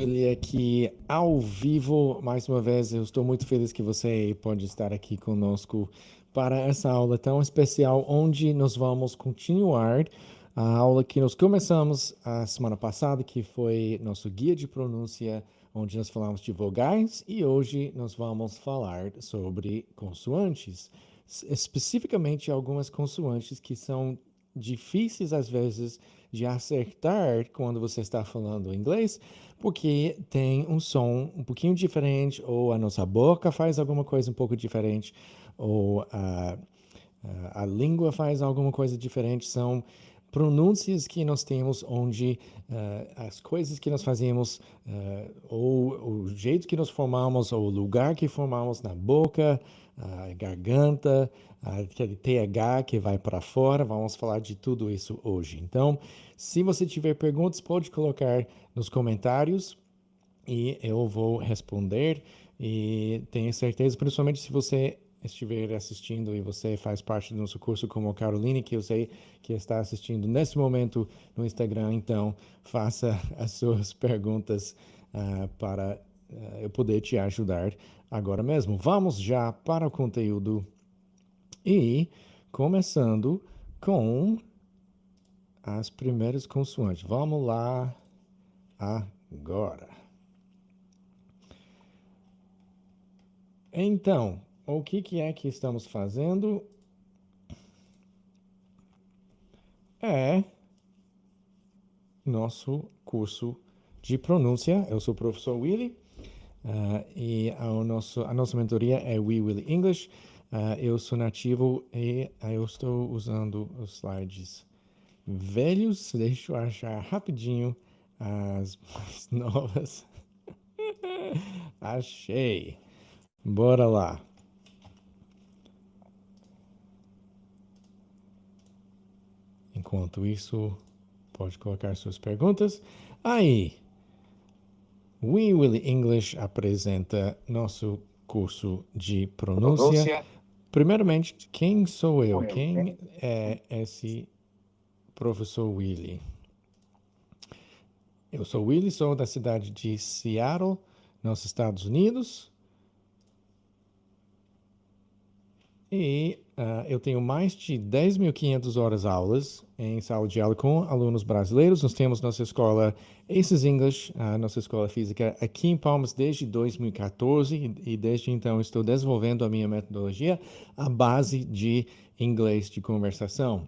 Ele aqui ao vivo, mais uma vez, eu estou muito feliz que você pode estar aqui conosco para essa aula tão especial, onde nós vamos continuar a aula que nós começamos a semana passada, que foi nosso guia de pronúncia, onde nós falamos de vogais, e hoje nós vamos falar sobre consoantes, especificamente algumas consoantes que são difíceis às vezes de acertar quando você está falando inglês, porque tem um som um pouquinho diferente, ou a nossa boca faz alguma coisa um pouco diferente, ou a língua faz alguma coisa diferente. São pronúncias que nós temos onde as coisas que nós fazemos, ou o jeito que nós formamos, ou o lugar que formamos na boca, a garganta, aquele TH que vai para fora, vamos falar de tudo isso hoje. Então, se você tiver perguntas, pode colocar nos comentários e eu vou responder. E tenho certeza, principalmente se você estiver assistindo e você faz parte do nosso curso como a Caroline, que eu sei que está assistindo nesse momento no Instagram, então faça as suas perguntas para eu poder te ajudar agora mesmo. Vamos já para o conteúdo e começando com as primeiras consoantes. Vamos lá agora. Então, o que é que estamos fazendo? É nosso curso de pronúncia. Eu sou o professor Willy, e a nossa mentoria é We Willy English. Eu sou nativo e eu estou usando os slides velhos. Deixa eu achar rapidinho as mais novas. Achei. Bora lá. Enquanto isso, pode colocar suas perguntas. Aí, We Will English apresenta nosso curso de pronúncia. Primeiramente, quem sou eu? Quem é esse professor Willy? Eu sou Willy, sou da cidade de Seattle, nos Estados Unidos. E eu tenho mais de 10.500 horas aulas em sala de aula com alunos brasileiros. Nós temos nossa escola Aces English, nossa escola física aqui em Palmas desde 2014 e desde então estou desenvolvendo a minha metodologia à base de inglês de conversação.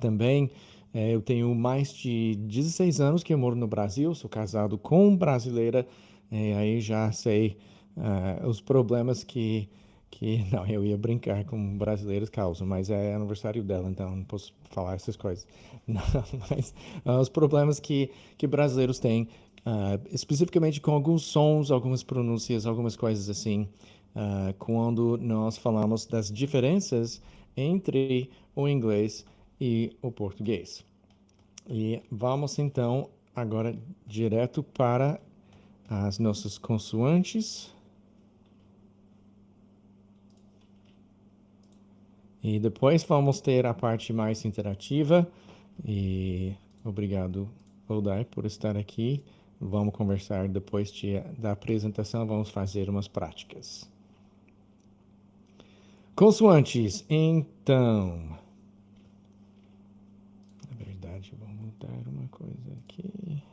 Também eu tenho mais de 16 anos que eu moro no Brasil, sou casado com brasileira, aí já sei os problemas que não, eu ia brincar com brasileiros causam, mas é aniversário dela, então não posso falar essas coisas. Não, mas os problemas que brasileiros têm, especificamente com alguns sons, algumas pronúncias, algumas coisas assim, quando nós falamos das diferenças entre o inglês e o português. E vamos então agora direto para as nossas consoantes. E depois vamos ter a parte mais interativa. E obrigado, Oldai, por estar aqui. Vamos conversar depois da apresentação, vamos fazer umas práticas. Consoantes, então. Na verdade, vou mudar uma coisa aqui.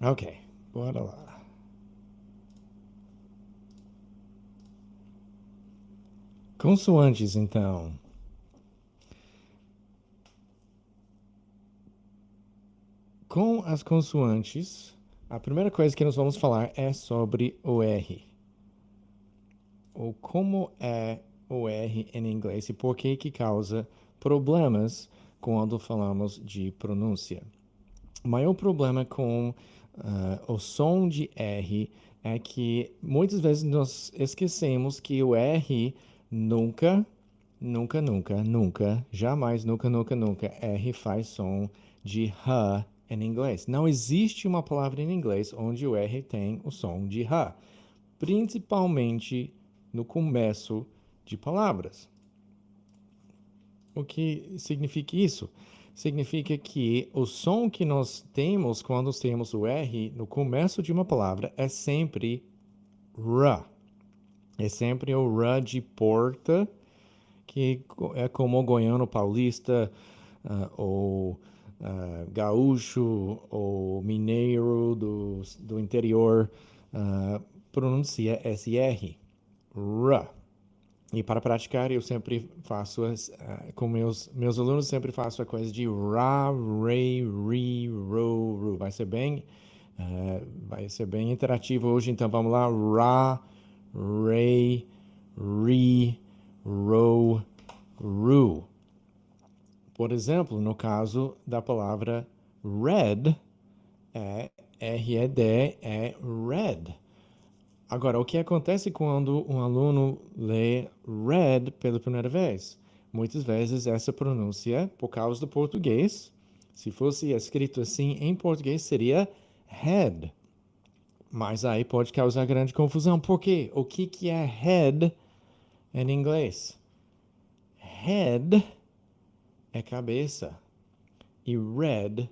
Ok, bora lá. Consoantes, então. Com as consoantes, a primeira coisa que nós vamos falar é sobre o R. Ou como é o R em inglês e por que causa problemas quando falamos de pronúncia. O maior problema com o som de R é que muitas vezes nós esquecemos que o R nunca, nunca, nunca, nunca, jamais, nunca, nunca, nunca, R faz som de H em inglês. Não existe uma palavra em inglês onde o R tem o som de H, principalmente no começo de palavras. O que significa isso? Significa que o som que nós temos quando temos o R no começo de uma palavra é sempre R. É sempre o R de porta, que é como o goiano paulista, ou gaúcho, ou mineiro do interior pronuncia esse R. R. E para praticar, eu sempre faço, com meus alunos, sempre faço a coisa de ra, re, ri, ro, ru. Vai ser bem interativo hoje, então vamos lá. Ra, re, ri, ro, ru. Por exemplo, no caso da palavra red, R-E-D, é red. Agora, o que acontece quando um aluno lê red pela primeira vez? Muitas vezes essa pronúncia, por causa do português, se fosse escrito assim em português, seria head. Mas aí pode causar grande confusão. Por quê? O que é head em inglês? Head é cabeça e red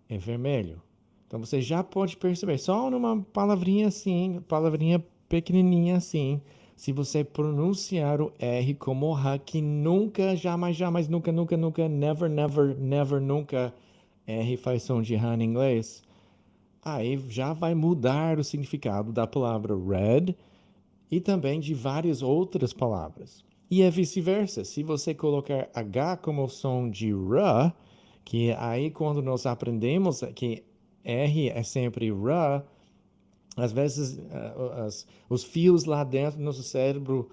é vermelho. Então você já pode perceber, só numa palavrinha assim, palavrinha pequenininha assim, se você pronunciar o R como H, que nunca, jamais, jamais, nunca, nunca, nunca, never, never, never, nunca, R faz som de H em inglês, aí já vai mudar o significado da palavra red e também de várias outras palavras. E é vice-versa. Se você colocar H como som de R, que aí quando nós aprendemos que R é sempre R, às vezes os fios lá dentro do nosso cérebro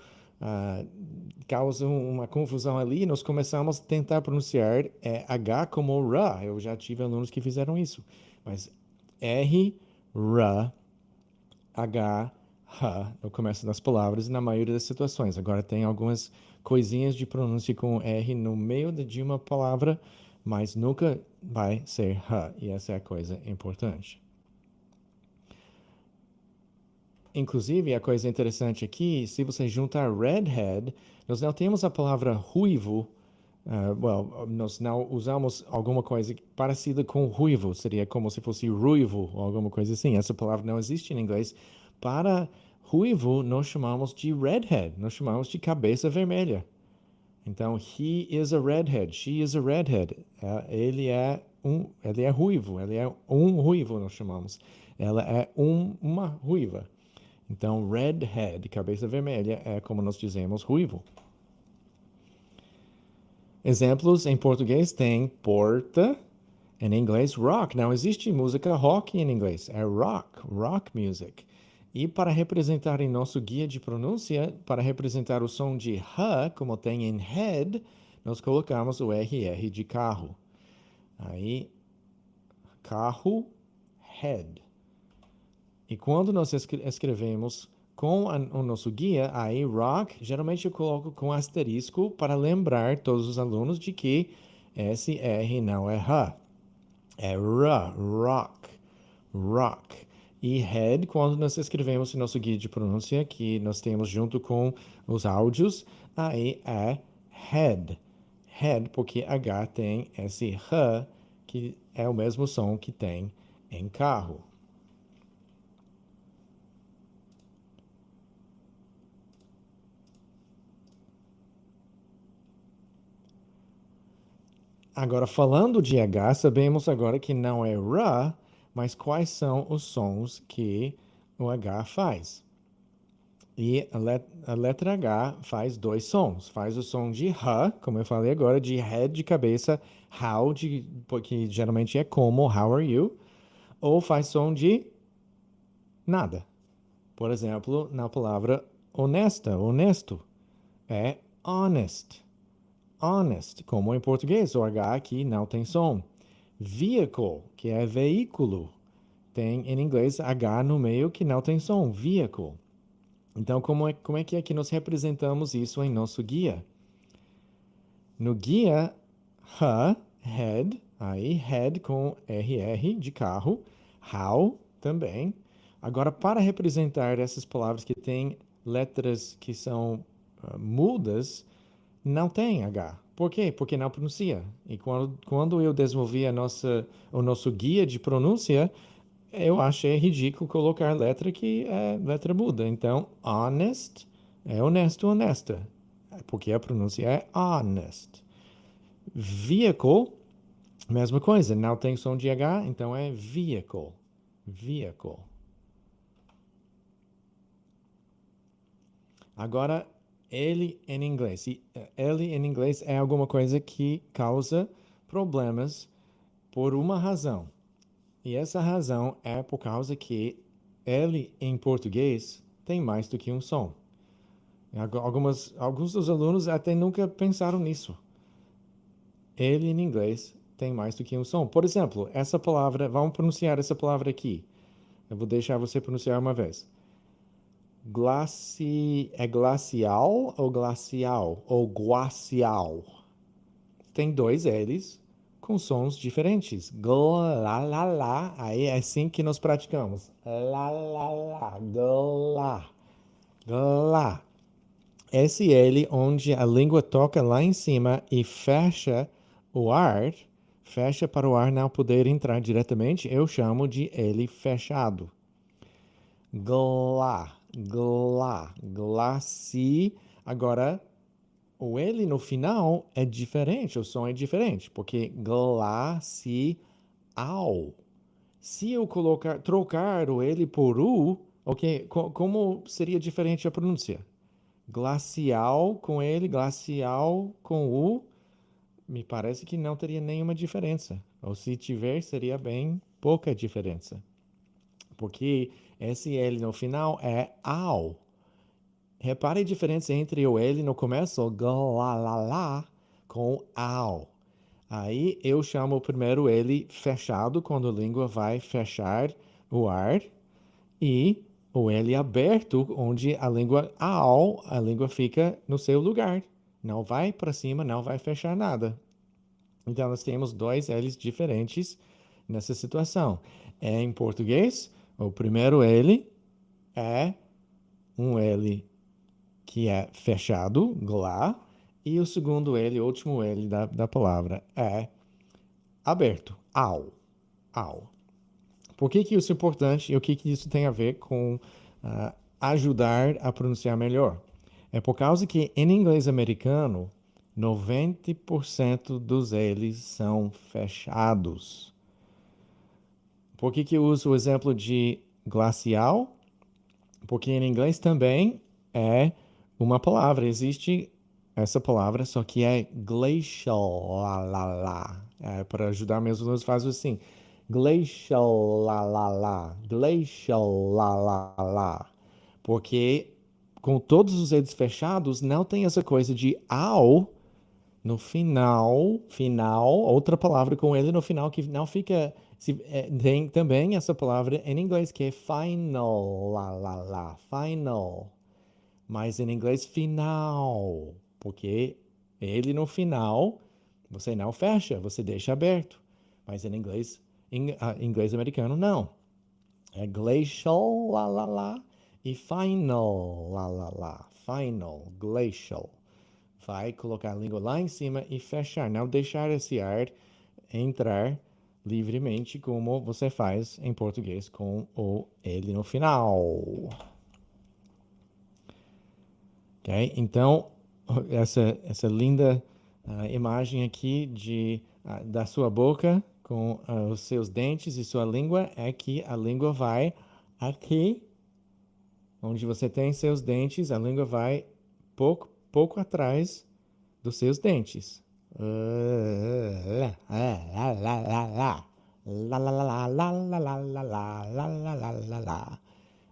causam uma confusão ali. Nós começamos a tentar pronunciar H como R. Eu já tive alunos que fizeram isso. Mas R, R, H, H no começo das palavras na maioria das situações. Agora tem algumas coisinhas de pronúncia com R no meio de uma palavra, mas nunca vai ser H. E essa é a coisa importante. Inclusive, a coisa interessante aqui, se você juntar redhead, nós não temos a palavra ruivo. Nós não usamos alguma coisa parecida com ruivo, seria como se fosse ruivo ou alguma coisa assim. Essa palavra não existe em inglês. Para ruivo, nós chamamos de redhead, nós chamamos de cabeça vermelha. Então, he is a redhead, she is a redhead. Ele é ruivo, ele é um ruivo, nós chamamos. Ela é uma ruiva. Então, redhead, cabeça vermelha, é como nós dizemos ruivo. Exemplos em português tem porta, em inglês rock. Não existe música rock em inglês, é rock music. E para representar em nosso guia de pronúncia, para representar o som de H, como tem em head, nós colocamos o RR de carro. Aí, carro, head. E quando nós escrevemos com o nosso guia, aí rock, geralmente eu coloco com asterisco para lembrar todos os alunos de que esse R não é H, é R, rock, rock. E head, quando nós escrevemos em nosso guia de pronúncia, que nós temos junto com os áudios, aí é head. Head, porque H tem esse H, que é o mesmo som que tem em carro. Agora, falando de H, sabemos agora que não é R, mas quais são os sons que o H faz. E a letra H faz dois sons. Faz o som de H, como eu falei agora, de head de cabeça, how, porque geralmente é como, how are you, ou faz som de nada. Por exemplo, na palavra honesta, honesto, é honest. Honest, como em português, o H aqui não tem som. Vehicle, que é veículo, tem em inglês H no meio que não tem som, vehicle. Então, como é que nós representamos isso em nosso guia? No guia, head, aí head com RR de carro, how também. Agora, para representar essas palavras que têm letras que são mudas, não tem H. Por quê? Porque não pronuncia. E quando eu desenvolvi o nosso guia de pronúncia, eu achei ridículo colocar letra que é letra muda. Então, honest é honesto, honesta. Porque a pronúncia é honest. Vehicle, mesma coisa. Não tem som de H, então é vehicle. Vehicle. Agora, ele em inglês. Ele em inglês é alguma coisa que causa problemas por uma razão. E essa razão é por causa que ele em português tem mais do que um som. Alguns dos alunos até nunca pensaram nisso. Ele em inglês tem mais do que um som. Por exemplo, essa palavra, vamos pronunciar essa palavra aqui. Eu vou deixar você pronunciar uma vez. É glacial ou glacial? Ou guacial? Tem dois L's com sons diferentes. Glá, lá, lá. Aí é assim que nós praticamos. Lá, lá, lá. Glá. Glá. Esse L onde a língua toca lá em cima e fecha o ar, fecha para o ar não poder entrar diretamente, eu chamo de L fechado. Glá, glá, glaci. Agora, o L no final é diferente, o som é diferente, porque glacial. Se eu trocar o L por U, ok, como seria diferente a pronúncia? Glacial com L, glacial com U, me parece que não teria nenhuma diferença. Ou se tiver, seria bem pouca diferença. Porque esse L no final é ao. Repare a diferença entre o L no começo, lá, com ao. Aí eu chamo o primeiro L fechado, quando a língua vai fechar o ar, e o L aberto, onde a língua fica no seu lugar. Não vai para cima, não vai fechar nada. Então, nós temos dois L's diferentes nessa situação. Em português, o primeiro L é um L que é fechado, glá, e o segundo L, o último L da palavra, é aberto, ao. Por que isso é importante e o que isso tem a ver com ajudar a pronunciar melhor? É por causa que em inglês americano, 90% dos L's são fechados. Por que eu uso o exemplo de glacial? Porque em inglês também é uma palavra, existe essa palavra, só que é glacial, para ajudar meus alunos, faz assim, glacial, glacial, porque com todos os dedos fechados, não tem essa coisa de ao no final, outra palavra com ele no final que não fica. Tem também essa palavra em inglês que é final, final. Mas em inglês, final. Porque ele no final, você não fecha, você deixa aberto. Mas em inglês americano, não. É glacial, e final, final, glacial. Vai colocar a língua lá em cima e fechar, não deixar esse ar entrar livremente, como você faz em português com o ele no final. Ok? Então, essa linda imagem aqui da sua boca com os seus dentes e sua língua é que a língua vai aqui, onde você tem seus dentes, a língua vai pouco atrás dos seus dentes.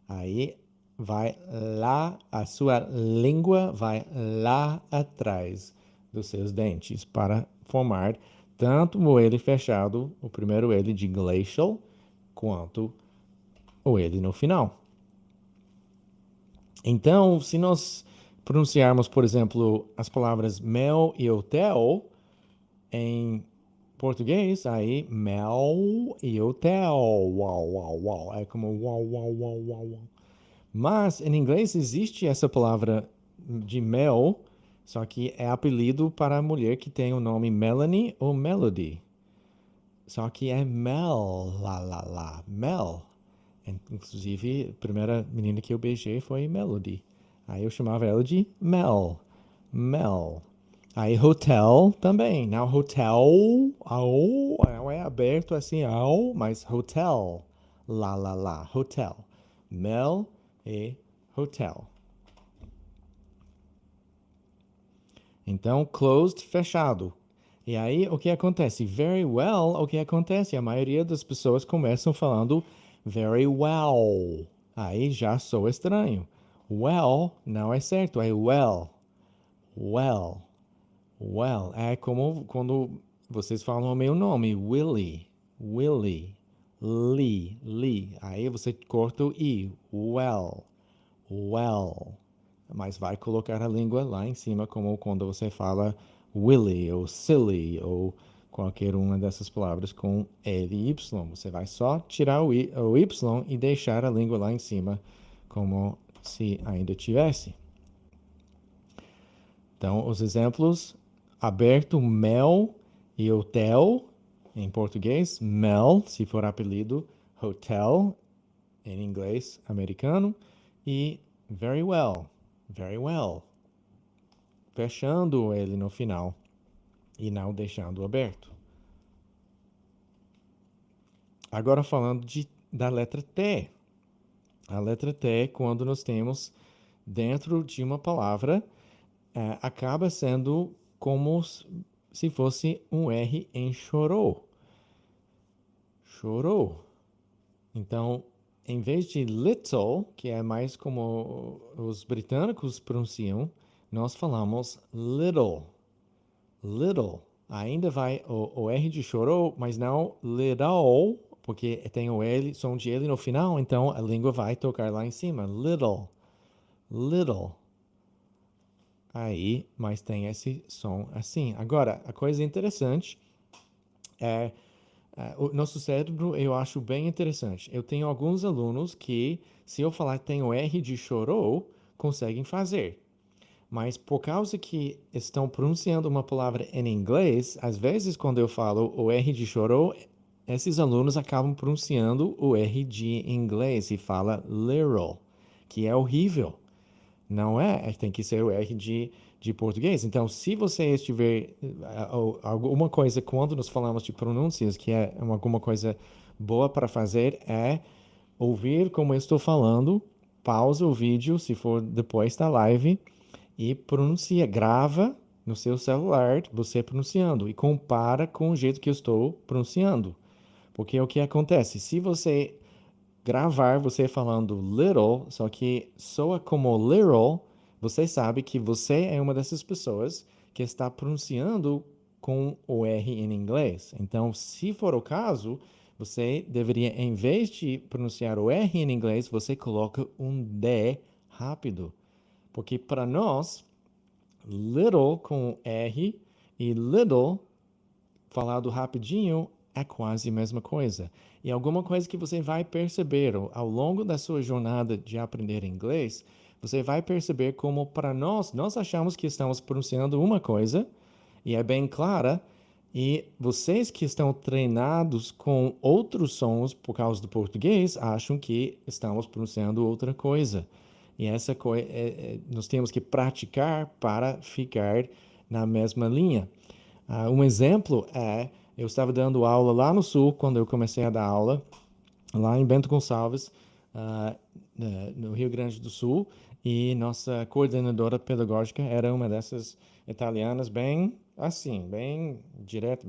Aí vai lá, a sua língua vai lá atrás dos seus dentes para formar tanto o L fechado, o primeiro L de glacial, quanto o L no final. Então, se nós pronunciarmos, por exemplo, as palavras mel e hotel em português, aí mel e hotel, uau, uau, uau, é como uau, uau, uau, uau, uau. Mas em inglês existe essa palavra de mel, só que é apelido para a mulher que tem o nome Melanie ou Melody. Só que é Mel, lá, lá, lá, Mel. Inclusive, a primeira menina que eu beijei foi Melody. Aí eu chamava ela de Mel. Mel. Aí hotel também. Não, hotel, ao, é aberto assim, ao, mas hotel. Lá, lá, lá, hotel. Mel e hotel. Então, closed, fechado. E aí, o que acontece? Very well, o que acontece? A maioria das pessoas começam falando very well. Aí já sou estranho. Well não é certo, é well. Well. Well. É como quando vocês falam o meu nome, Willie. Willie. Lee. Lee. Aí você corta o I. Well. Well. Mas vai colocar a língua lá em cima, como quando você fala Willy ou silly ou qualquer uma dessas palavras com L e Y. Você vai só tirar o Y e deixar a língua lá em cima, como se ainda tivesse. Então, os exemplos: aberto, mel e hotel, em português, mel, se for apelido, hotel, em inglês americano, e very well, very well, fechando ele no final e não deixando aberto. Agora falando da letra T. A letra T, quando nós temos dentro de uma palavra, acaba sendo como se fosse um R em chorou. Chorou. Então, em vez de little, que é mais como os britânicos pronunciam, nós falamos little. Little. Ainda vai o R de chorou, mas não little, porque tem o L, som de L no final, então a língua vai tocar lá em cima. Little. Little. Aí, mas tem esse som assim. Agora, a coisa interessante é o nosso cérebro, eu acho bem interessante. Eu tenho alguns alunos que, se eu falar que tem o R de chorou, conseguem fazer. Mas por causa que estão pronunciando uma palavra em inglês, às vezes quando eu falo o R de chorou, esses alunos acabam pronunciando o R de inglês e fala literal, que é horrível. Não é? Tem que ser o R de português. Então, se você estiver alguma coisa, quando nós falamos de pronúncias, que é alguma coisa boa para fazer, é ouvir como eu estou falando, pausa o vídeo, se for depois da live, e pronuncia, grava no seu celular você pronunciando e compara com o jeito que eu estou pronunciando. Porque o que acontece? Se você gravar você falando little, só que soa como literal, você sabe que você é uma dessas pessoas que está pronunciando com o R em inglês. Então, se for o caso, você deveria, em vez de pronunciar o R em inglês, você coloca um D rápido. Porque para nós, little com R e little falado rapidinho é quase a mesma coisa. E alguma coisa que você vai perceber ao longo da sua jornada de aprender inglês, você vai perceber como para nós achamos que estamos pronunciando uma coisa e é bem clara, e vocês que estão treinados com outros sons por causa do português acham que estamos pronunciando outra coisa. E essa coisa nós temos que praticar para ficar na mesma linha. Um exemplo é, eu estava dando aula lá no Sul, quando eu comecei a dar aula, lá em Bento Gonçalves, no Rio Grande do Sul, e nossa coordenadora pedagógica era uma dessas italianas bem assim, bem direto,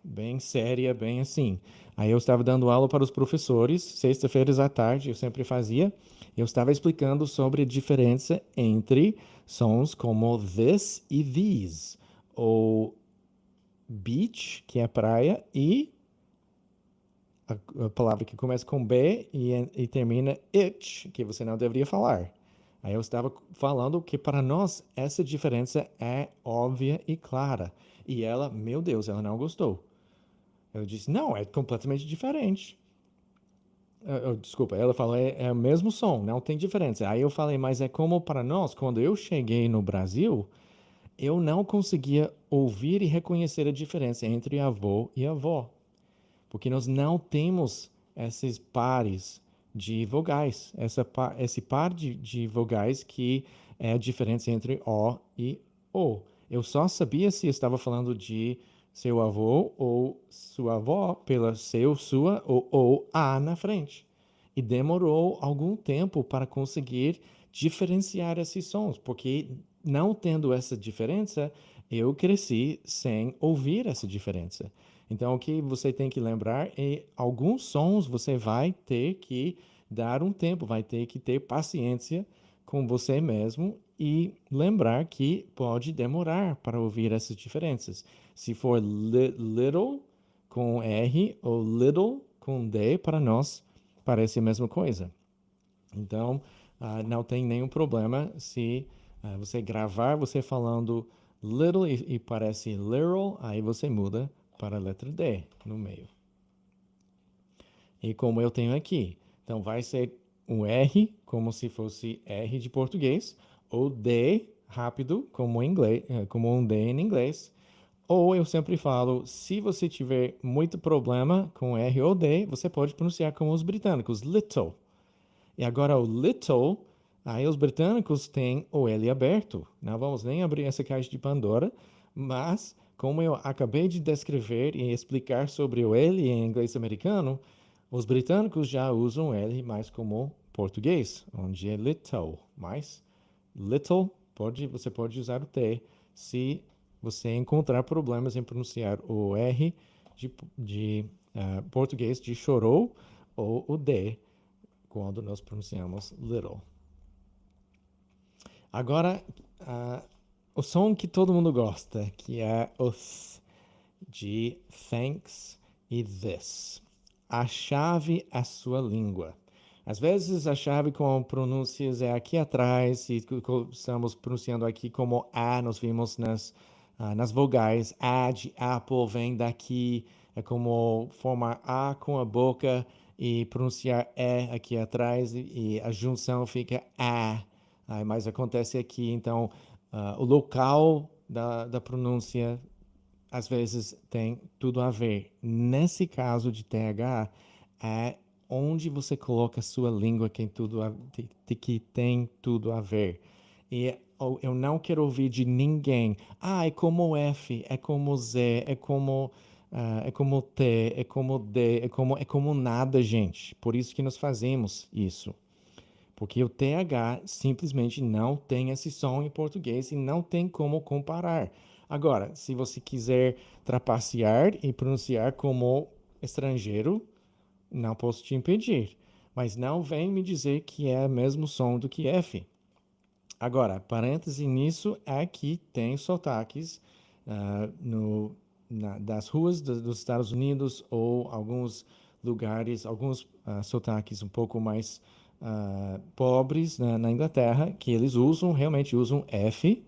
bem séria, bem assim. Aí eu estava dando aula para os professores, sexta-feiras à tarde, eu sempre fazia, eu estava explicando sobre a diferença entre sons como this e these, ou beach, que é praia, e a palavra que começa com B e termina it, que você não deveria falar. Aí eu estava falando que para nós essa diferença é óbvia e clara. E ela, meu Deus, ela não gostou. Eu disse, não, é completamente diferente. Desculpa, ela falou, é o mesmo som, não tem diferença. Aí eu falei, mas é como para nós, quando eu cheguei no Brasil, eu não conseguia ouvir e reconhecer a diferença entre avô e avó, porque nós não temos esses pares de vogais, esse par de vogais que é a diferença entre O e O. Eu só sabia se estava falando de seu avô ou sua avó pela seu, sua ou a na frente. E demorou algum tempo para conseguir diferenciar esses sons, porque não tendo essa diferença, eu cresci sem ouvir essa diferença. Então, o que você tem que lembrar é alguns sons você vai ter que dar um tempo, vai ter que ter paciência com você mesmo e lembrar que pode demorar para ouvir essas diferenças. Se for little com R ou little com D, para nós parece a mesma coisa. Então, não tem nenhum problema se você gravar você falando little e parece literal, aí você muda para a letra D no meio. E como eu tenho aqui, então vai ser um R como se fosse R de português, ou D rápido como em inglês, como um D em inglês. Ou eu sempre falo, se você tiver muito problema com R ou D, você pode pronunciar como os britânicos, little. E agora o little, aí os britânicos têm o L aberto. Não vamos nem abrir essa caixa de Pandora, mas como eu acabei de descrever e explicar sobre o L em inglês americano, os britânicos já usam L mais como português, onde é little. Mas little, você pode usar o T se você encontrar problemas em pronunciar o R de português de chorou ou o D quando nós pronunciamos little. Agora, o som que todo mundo gosta, que é o th, de thanks e this. A chave é a sua língua. Às vezes a chave com pronúncias é aqui atrás, e estamos pronunciando aqui como A, nós vimos nas vogais. A de Apple vem daqui, é como formar A com a boca e pronunciar E aqui atrás, e a junção fica A. Mas acontece aqui, então, o local da pronúncia às vezes tem tudo a ver. Nesse caso de TH, é onde você coloca a sua língua que tem tudo a ver. E eu não quero ouvir de ninguém. É como F, é como Z, é como T, é como D, é como nada, gente. Por isso que nós fazemos isso. Porque o TH simplesmente não tem esse som em português e não tem como comparar. Agora, se você quiser trapacear e pronunciar como estrangeiro, não posso te impedir. Mas não vem me dizer que é o mesmo som do que F. Agora, parêntese nisso é que tem sotaques das ruas dos Estados Unidos ou alguns lugares, alguns sotaques um pouco mais pobres na Inglaterra, que eles realmente usam F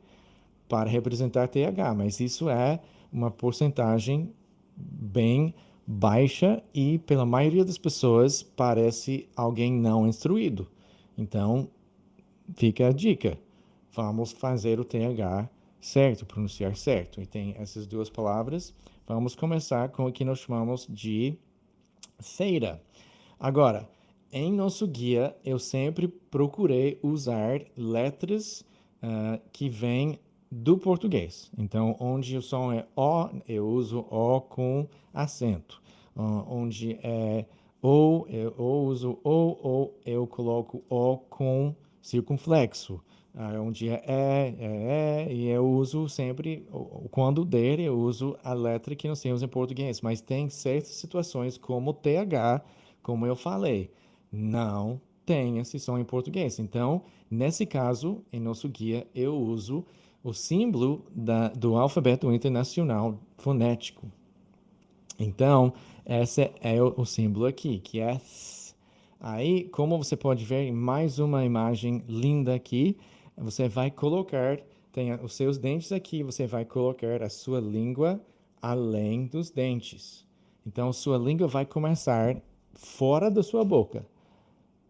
para representar TH, mas isso é uma porcentagem bem baixa e, pela maioria das pessoas, parece alguém não instruído. Então, fica a dica. Vamos fazer o TH certo, pronunciar certo. E tem essas duas palavras. Vamos começar com o que nós chamamos de feira. Agora, em nosso guia, eu sempre procurei usar letras que vêm do português. Então, onde o som é O, eu uso O com acento. Onde é O, eu uso O, ou eu coloco O com circunflexo. Onde e eu uso sempre, quando der, eu uso a letra que nós temos em português. Mas tem certas situações, como o TH, como eu falei, não tem esse som em português. Então, nesse caso, em nosso guia, eu uso o símbolo do alfabeto internacional fonético. Então, esse é o símbolo aqui, que é th. Aí, como você pode ver em mais uma imagem linda aqui, você vai colocar, tem os seus dentes aqui, você vai colocar a sua língua além dos dentes. Então, sua língua vai começar fora da sua boca.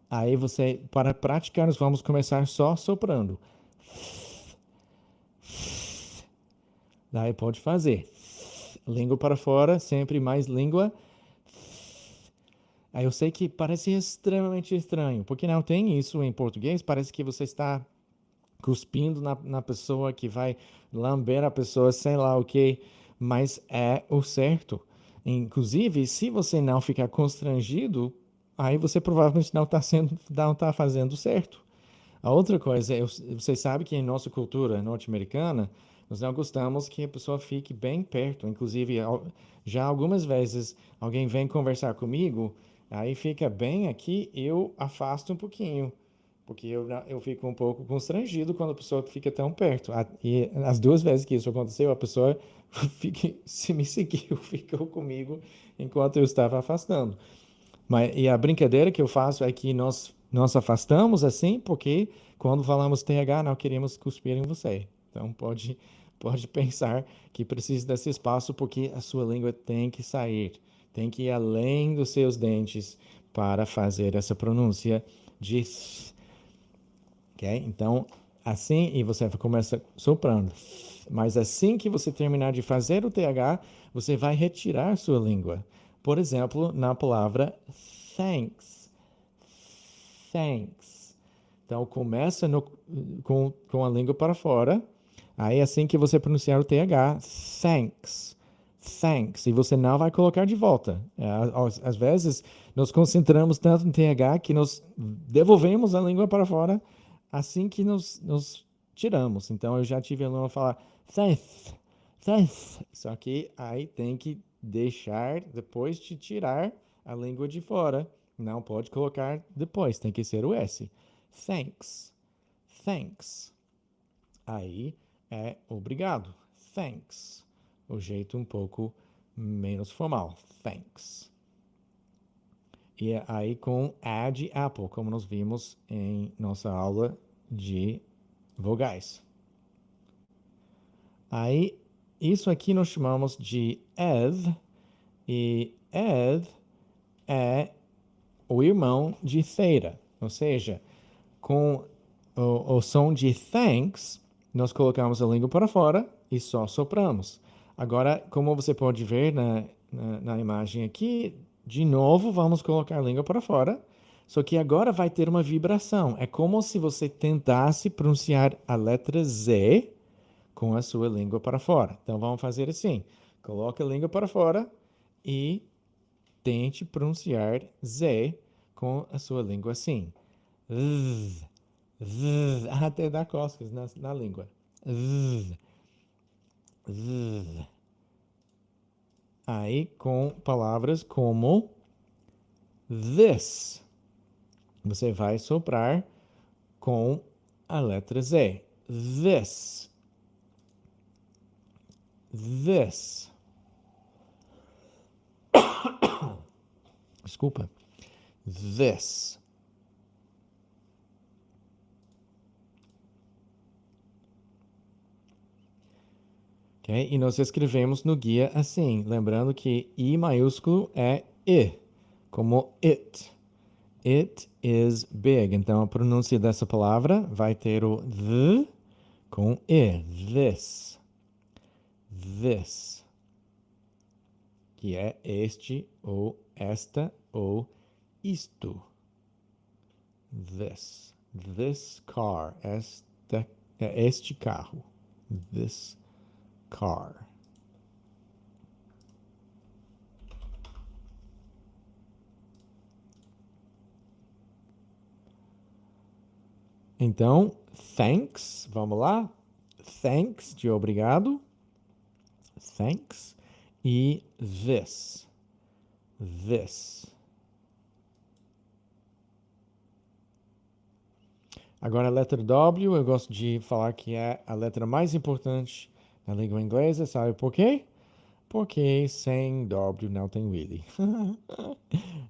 Aí você, para praticar, nós vamos começar só soprando. Daí pode fazer. Língua para fora, sempre mais língua. Aí eu sei que parece extremamente estranho, porque não tem isso em português, parece que você está cuspindo na pessoa, que vai lamber a pessoa, sei lá o que, mas é o certo. Inclusive, se você não ficar constrangido, aí você provavelmente não está fazendo certo. A outra coisa, você sabe que em nossa cultura norte-americana, nós não gostamos que a pessoa fique bem perto. Inclusive, já algumas vezes alguém vem conversar comigo, aí fica bem aqui, eu afasto um pouquinho, porque eu fico um pouco constrangido quando a pessoa fica tão perto. E as duas vezes que isso aconteceu, a pessoa se me seguiu, ficou comigo enquanto eu estava afastando. E a brincadeira que eu faço é que nós afastamos assim, porque quando falamos TH, não queremos cuspir em você. Então pode pensar que precisa desse espaço, porque a sua língua tem que sair, tem que ir além dos seus dentes para fazer essa pronúncia de s, ok? Então, assim, e você começa soprando. Mas assim que você terminar de fazer o TH, você vai retirar sua língua. Por exemplo, na palavra thanks. Thanks. Então, começa com a língua para fora. Aí, assim que você pronunciar o TH, thanks. Thanks. E você não vai colocar de volta. Às vezes, nos concentramos tanto no TH que nós devolvemos a língua para fora assim que nos tiramos. Então, eu já tive aluno falar thanks. Thanks. Só que aí tem que deixar, depois de tirar a língua de fora. Não pode colocar depois, tem que ser o S. Thanks. Thanks. Aí é obrigado. Thanks. O jeito um pouco menos formal. Thanks. E aí com A de apple, como nós vimos em nossa aula de vogais. Aí, isso aqui nós chamamos de eth, e eth é o irmão de theta, ou seja, com o som de thanks, nós colocamos a língua para fora e só sopramos. Agora, como você pode ver na imagem aqui, de novo vamos colocar a língua para fora, só que agora vai ter uma vibração. É como se você tentasse pronunciar a letra Z com a sua língua para fora. Então vamos fazer assim: coloque a língua para fora e tente pronunciar Z com a sua língua assim. Z, z, até dá coscas na língua. Z, z. Aí com palavras como this, você vai soprar com a letra Z. This. This. Desculpa. This. Okay? E nós escrevemos no guia assim, lembrando que I maiúsculo é I, como it. It is big. Então a pronúncia dessa palavra vai ter o th com I. This. This. Que é este, ou esta, ou isto. This. This car. Este carro. This car. Então, thanks, vamos lá? Thanks, de obrigado. Thanks. E this. This. Agora, a letra W, eu gosto de falar que é a letra mais importante na língua inglesa. Sabe por quê? porque sem W não tem really.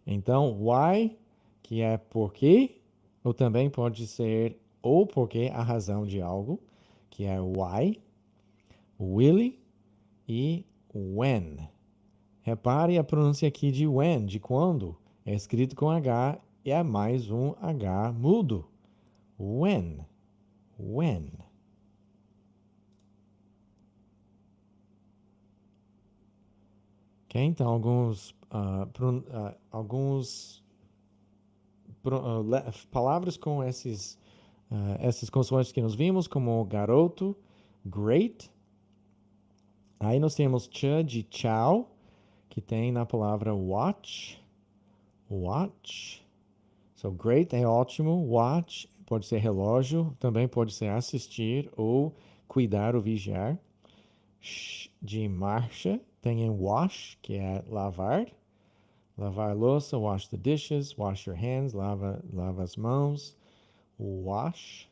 Então, why, que é porque, ou também pode ser ou porque a razão de algo, que é why, really e when. Repare a pronúncia aqui de when, de quando. É escrito com H e é mais um H mudo. When. When. Ok? Então, palavras com essas consoantes que nós vimos, como garoto, great. Aí nós temos ch de tchau, que tem na palavra watch. Watch. So, great é ótimo. Watch pode ser relógio, também pode ser assistir ou cuidar ou vigiar. Sh de marcha, tem em wash, que é lavar. Lavar a louça, wash the dishes, wash your hands, lava as mãos. Wash.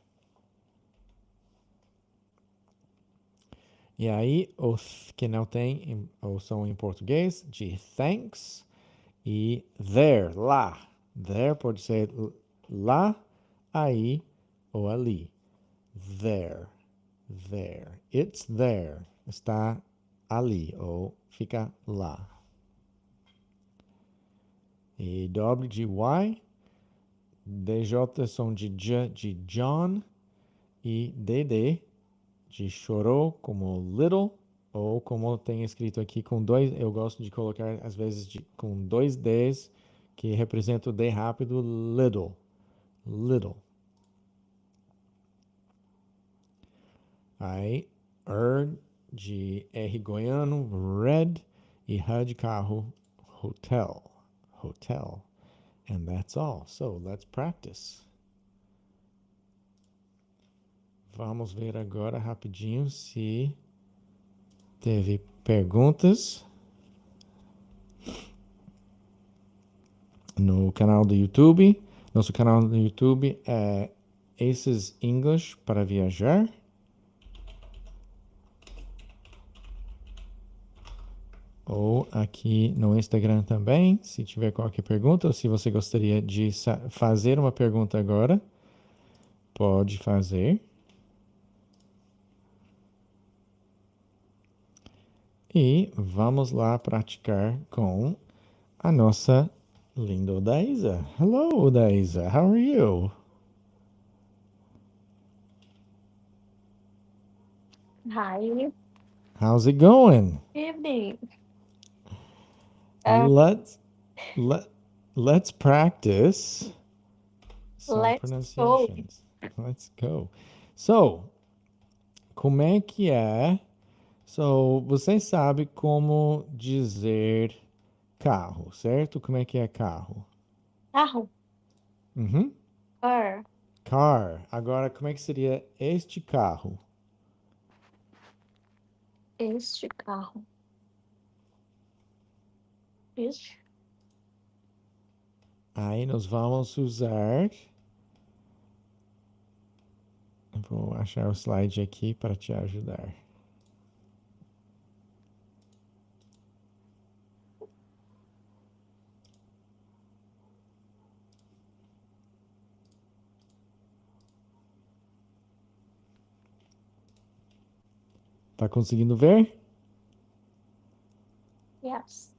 E aí, os que não tem ou são em português, de thanks e there, lá. There pode ser lá, aí ou ali. There, there. It's there. Está ali ou fica lá. E W de Y. DJ são de J de John. E DD de chorou, como little. Ou como tem escrito aqui com dois. Eu gosto de colocar às vezes com dois Ds, que representa o D rápido, little. Little. Aí, de R goiano, red. E H de carro, hotel. Hotel. And that's all. So, let's practice. Vamos ver agora rapidinho se teve perguntas no canal do YouTube. Nosso canal do YouTube é Aces English para viajar. Ou aqui no Instagram também, se tiver qualquer pergunta, ou se você gostaria de fazer uma pergunta agora, pode fazer. E vamos lá praticar com a nossa linda Odaísa. Hello, Odaísa. How are you? Hi, How's it going? evening. Let's let let's practice some Let's go. pronunciations. Let's go. So, como é que é? So, você sabe como dizer carro, certo? Como é que é carro? Carro, Uhum. car, Car. Agora, como é que seria este carro? este carro, este, Aí nós vamos usar. Vou achar o slide aqui para te ajudar. Tá conseguindo ver? yes.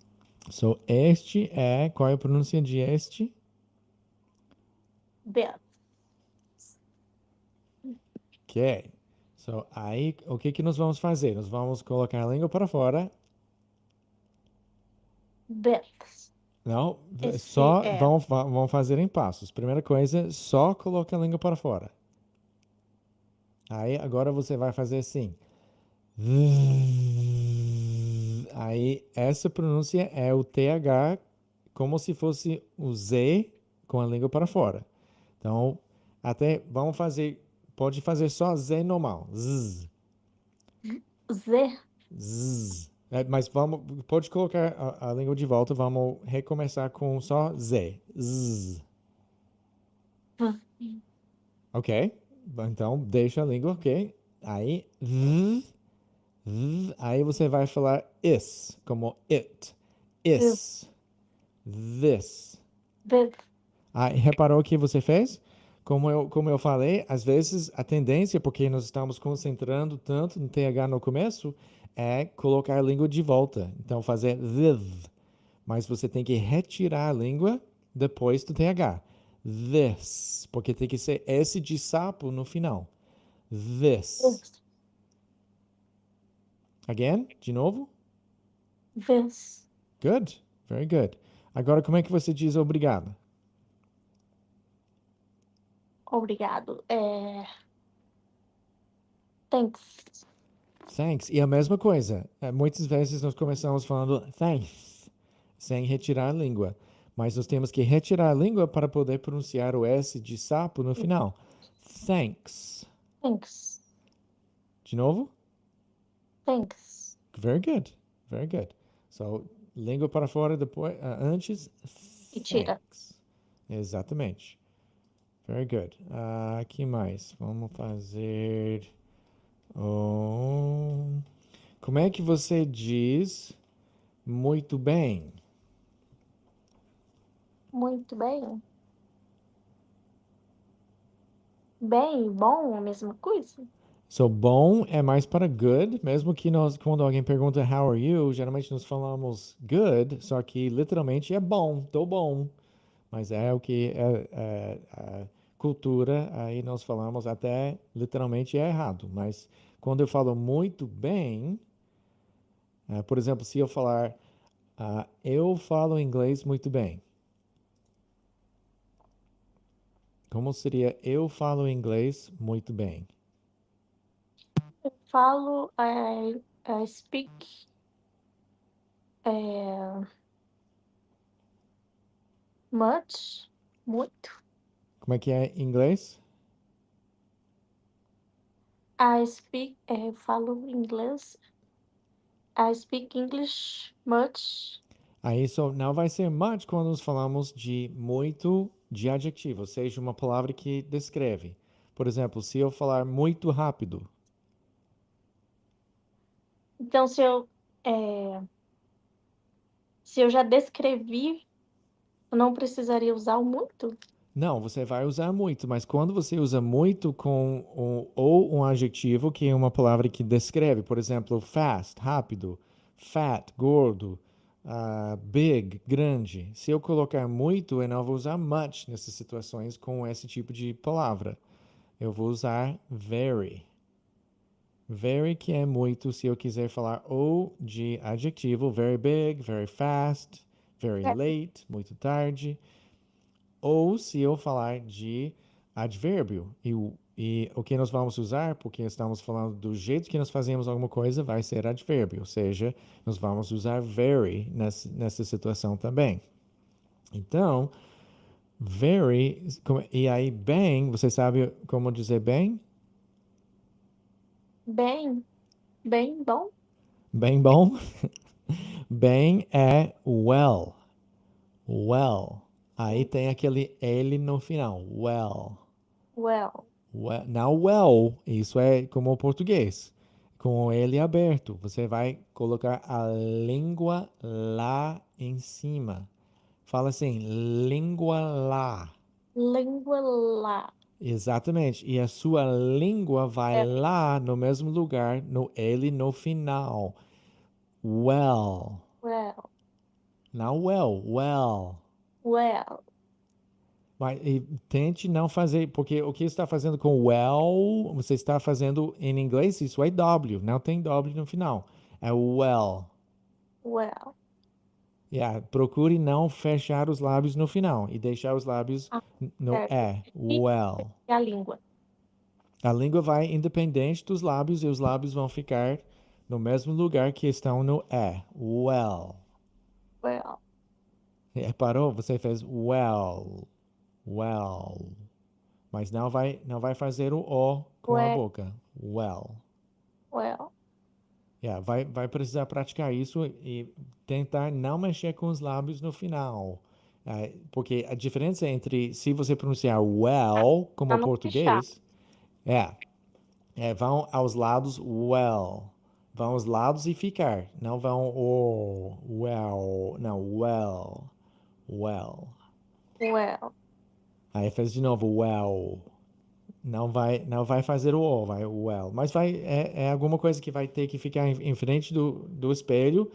So, este é. Qual é a pronúncia de este? Beth, Ok. So, aí, o que que nós vamos fazer? Nós vamos colocar a língua para fora. Beth, Não, esse só é vamos fazer em passos. Primeira coisa, só coloca a língua para fora. Aí, agora você vai fazer assim. Aí, essa pronúncia é o TH, como se fosse o Z com a língua para fora. Então, até vamos fazer, pode fazer só Z normal. Zzz, Z, zzz. Mas pode colocar a língua de volta, vamos recomeçar com só Z. Zzz. V, Ok? Então, deixa a língua, ok? Aí, zzz, Aí você vai falar is, como it. Is. This. This. Aí, reparou o que você fez? Como eu falei, às vezes a tendência, porque nós estamos concentrando tanto no TH no começo, é colocar a língua de volta. Então, fazer this. Mas você tem que retirar a língua depois do TH. This. Porque tem que ser S de sapo no final. This. This. Again? De novo? This. Good. Very good. Agora, como é que você diz obrigado? Obrigado. Thanks. Thanks. E a mesma coisa. Muitas vezes nós começamos falando thanks, sem retirar a língua. Mas nós temos que retirar a língua para poder pronunciar o S de sapo no final. Thanks. Thanks. De novo? Thanks. Very good. Very good. So, língua para fora depois, antes. E tira. Thanks. Exatamente. Very good. Que mais? Vamos fazer. Como é que você diz muito bem? Muito bem. Bem, bom, a mesma coisa? So, bom é mais para good, mesmo que nós, quando alguém pergunta how are you, geralmente nós falamos good, só que literalmente é bom, tô bom. Mas é o que é a cultura, aí nós falamos até literalmente é errado. Mas quando eu falo muito bem, por exemplo, se eu falar eu falo inglês muito bem. Como seria eu falo inglês muito bem? Eu falo, I speak much, muito. Como é que é em inglês? I speak, falo inglês. I speak English much. Aí só não vai ser much quando nós falamos de muito de adjetivo, seja uma palavra que descreve. Por exemplo, se eu falar muito rápido, Então, se eu já descrevi, eu não precisaria usar o muito? não, você vai usar muito, mas quando você usa muito com ou um adjetivo, que é uma palavra que descreve, por exemplo, fast, rápido, fat, gordo, big, grande. Se eu colocar muito, eu não vou usar much nessas situações com esse tipo de palavra. Eu vou usar very. Very que é muito se eu quiser falar ou de adjetivo, very big, very fast, very late, muito tarde. Ou se eu falar de advérbio. E o que nós vamos usar, porque estamos falando do jeito que nós fazemos alguma coisa, vai ser advérbio. Ou seja, nós vamos usar very nessa situação também. Então, very. E aí, bem, você sabe como dizer bem? Bem, bem bom. Bem bom. Bem é well. Well. Aí tem aquele L no final. Well. Well, Não well. Isso é como o português. Com o L aberto. Você vai colocar a língua lá em cima. Fala assim, língua lá. língua lá. Exatamente. E a sua língua vai É, lá no mesmo lugar, no L no final. Well. well, Não well, well. well. Mas e tente não fazer, porque o que você está fazendo com well, você está fazendo em inglês, isso é W, não tem W no final. É well. Well. Yeah, procure não fechar os lábios no final e deixar os lábios Ah, no certo. E. E Well. a língua. A língua vai independente dos lábios e os lábios vão ficar no mesmo lugar que estão no E. Well. Well, Reparou? Você fez well. Well. Mas não vai fazer o O com a well, boca. Well. well. Yeah, vai precisar praticar isso e tentar não mexer com os lábios no final. Porque a diferença entre se você pronunciar well, como Pra o não fechar. português, vão aos lados well. Vão os lados e ficar. Não vão o, well, não, well, well. Well. Aí faz de novo, well. Não vai fazer o O, vai o well. Mas é alguma coisa que vai ter que ficar em frente do espelho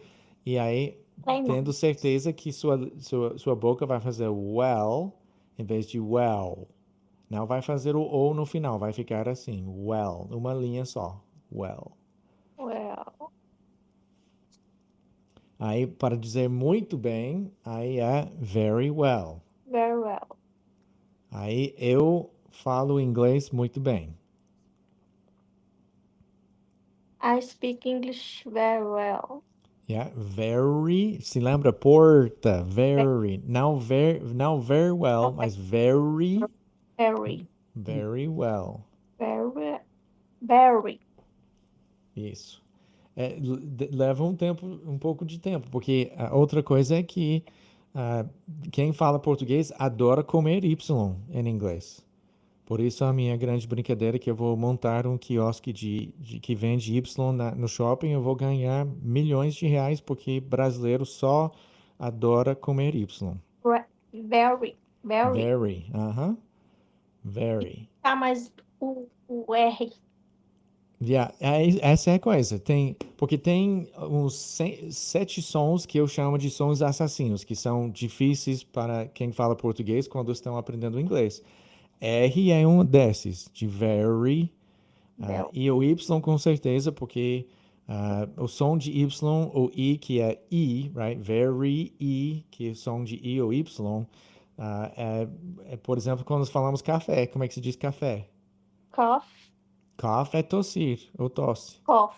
e aí Treinar. tendo certeza que sua boca vai fazer well em vez de well. Não vai fazer o O no final, vai ficar assim, well, uma linha só, well. Well. Aí, para dizer muito bem, aí é very well. Very well. Aí eu falo inglês muito bem. I speak English very well. Yeah, very, se lembra porta, very, não very well, mas very, Very. very well. Very. Very. Isso. Leva um pouco de tempo, porque a outra coisa é que ah, quem fala português adora comer Y em inglês. Por isso a minha grande brincadeira é que eu vou montar um quiosque que vende Y no shopping, eu vou ganhar milhões de reais, porque brasileiro só adora comer Y. Very. Very. Very, very. Tá, mas o R. Yeah, essa é a coisa. Porque tem uns 7 sons que eu chamo de sons assassinos, que são difíceis para quem fala português quando estão aprendendo inglês. R é um desses, de very. Very. E o Y com certeza, porque o som de Y, o I, que é I, right? Very I, que é o som de I ou Y, por exemplo, quando nós falamos café, como é que se diz café? Cough. Cough é tossir ou tosse. Cough.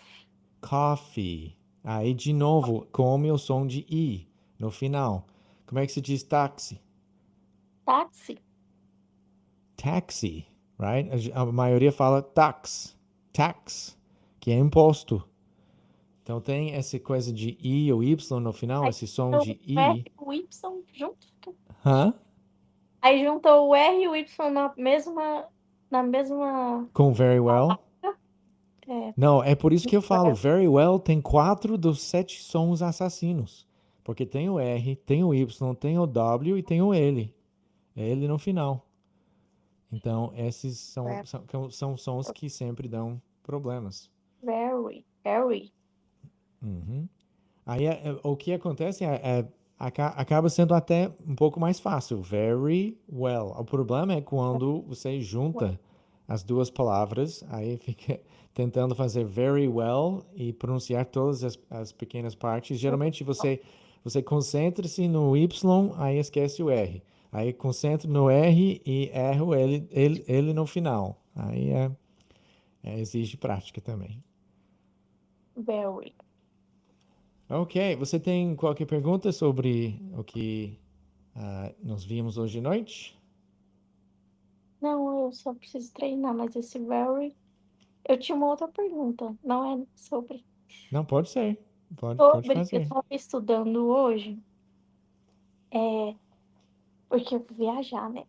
Coffee. Aí, de novo, come o som de I no final. Como é que se diz táxi? Táxi. Taxi, right? A maioria fala tax, que é imposto. Então tem essa coisa de I ou Y no final, Aí esse som o de R I. e o Y junto. Hã? Aí juntou o R e o Y na mesma Com very well? palavra. É, Não, é por isso que eu falo, very well tem 4 dos 7 sons assassinos. Porque tem o R, tem o Y, tem o W e tem o L. É L no final. Então, esses são sons que sempre dão problemas. very, very. Uhum. Aí o que acontece acaba sendo até um pouco mais fácil. Very well. O problema é quando você junta as duas palavras, aí fica tentando fazer very well e pronunciar todas as pequenas partes. Geralmente você concentra-se no Y, aí esquece o R. Aí concentra no R e erra o L no final. Aí exige prática também. Very. Ok, você tem qualquer pergunta sobre o que nós vimos hoje à noite? Não, eu só preciso treinar, mas esse very. Eu tinha uma outra pergunta. Não é sobre. Não, pode ser. Pode Eu fazer. estava estudando hoje, é, porque eu vou viajar, né?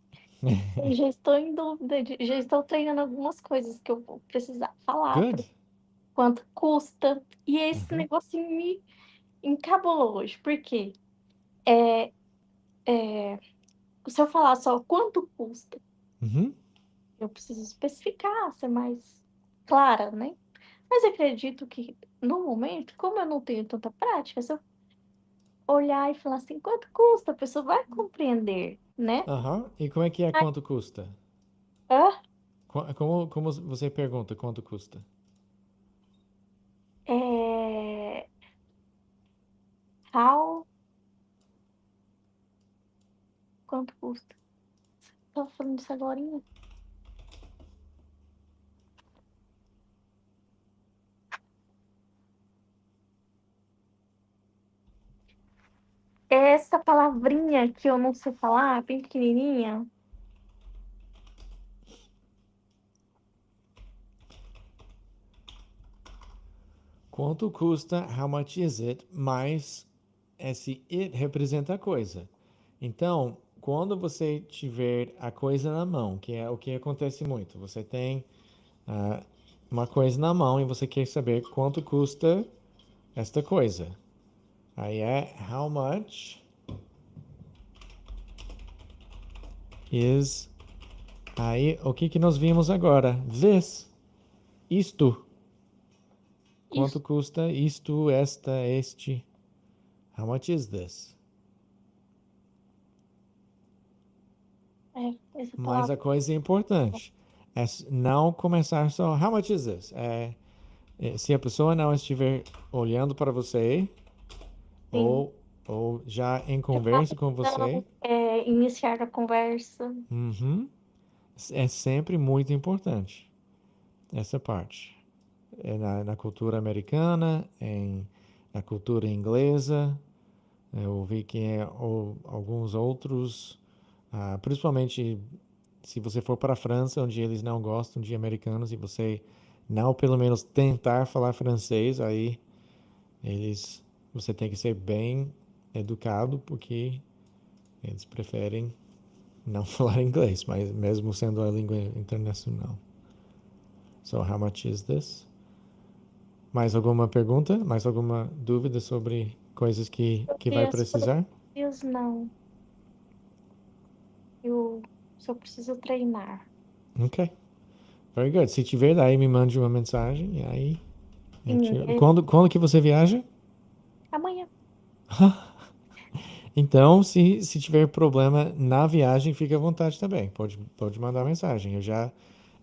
E já estou em dúvida, já estou treinando algumas coisas que eu vou precisar falar, Good. quanto custa. E esse Uhum. negocinho me encabulou hoje, porque é, é, se eu falar só quanto custa, Uhum. eu preciso especificar, ser mais clara, né? Mas acredito que, no momento, como eu não tenho tanta prática, se eu olhar e falar assim, quanto custa, a pessoa vai compreender, né? Aham. E como é que é Aí, quanto custa? ah, Como você pergunta quanto custa? é... How... Quanto custa? Tava falando isso agora. Essa palavrinha que eu não sei falar, bem pequenininha. Quanto custa? How much is it? Mas esse it representa a coisa. Então, quando você tiver a coisa na mão, que é o que acontece muito, você tem ah, uma coisa na mão e você quer saber quanto custa esta coisa. Aí é how much is. Aí o que que nós vimos agora? This. Isto. Quanto Isso custa isto, esta, este? How much is this? essa Mas a palavra. coisa é importante. É não começar só, how much is this? Se a pessoa não estiver olhando para você Sim. ou já em Chamar conversa com você, atenção, iniciar a conversa. uhum, é sempre muito importante essa parte. Na cultura americana, na cultura inglesa, eu vi que alguns outros, principalmente se você for para a França, onde eles não gostam de americanos e você não pelo menos tentar falar francês, aí eles você tem que ser bem educado porque eles preferem não falar inglês, mas mesmo sendo a língua internacional. So, how much is this? Mais alguma pergunta? Mais alguma dúvida sobre coisas que vai Sobre as precisar? fotografias, não. Eu só preciso treinar. Ok. Very good. Se tiver, aí me mande uma mensagem e aí Sim, quando que você viaja? amanhã. Então, se tiver problema na viagem, fique à vontade também. Pode mandar mensagem.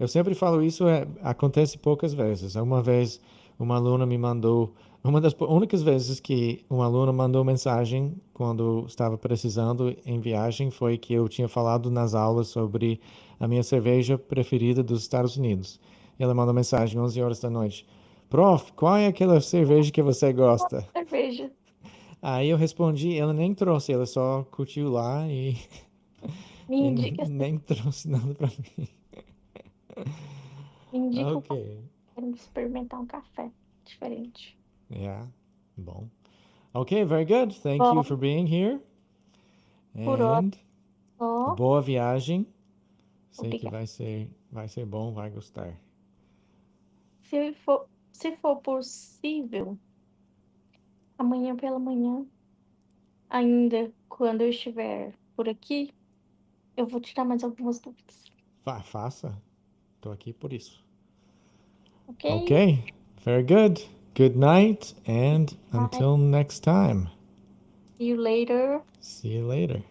Eu sempre falo isso, acontece poucas vezes. Uma vez, uma aluna me mandou, uma das únicas vezes que uma aluna mandou mensagem quando estava precisando em viagem foi que eu tinha falado nas aulas sobre a minha cerveja preferida dos Estados Unidos. E ela mandou mensagem 11 horas da noite. Prof, qual é aquela cerveja que você gosta? Cerveja. Aí eu respondi, ela nem trouxe, ela só curtiu lá Me e indica, nem trouxe nada pra mim. me indica um Ok. café. Quero experimentar um café diferente. Yeah. Bom. Ok, very good. Thank you Bom, for being here. por hora And só. boa viagem. Sei que Obrigada. vai ser bom, vai gostar. Se for possível, amanhã pela manhã, ainda quando eu estiver por aqui, eu vou tirar mais algumas dúvidas. Faça. Tô aqui por isso. Ok? Ok. Very good. Good night and Bye. until next time. See you later. See you later.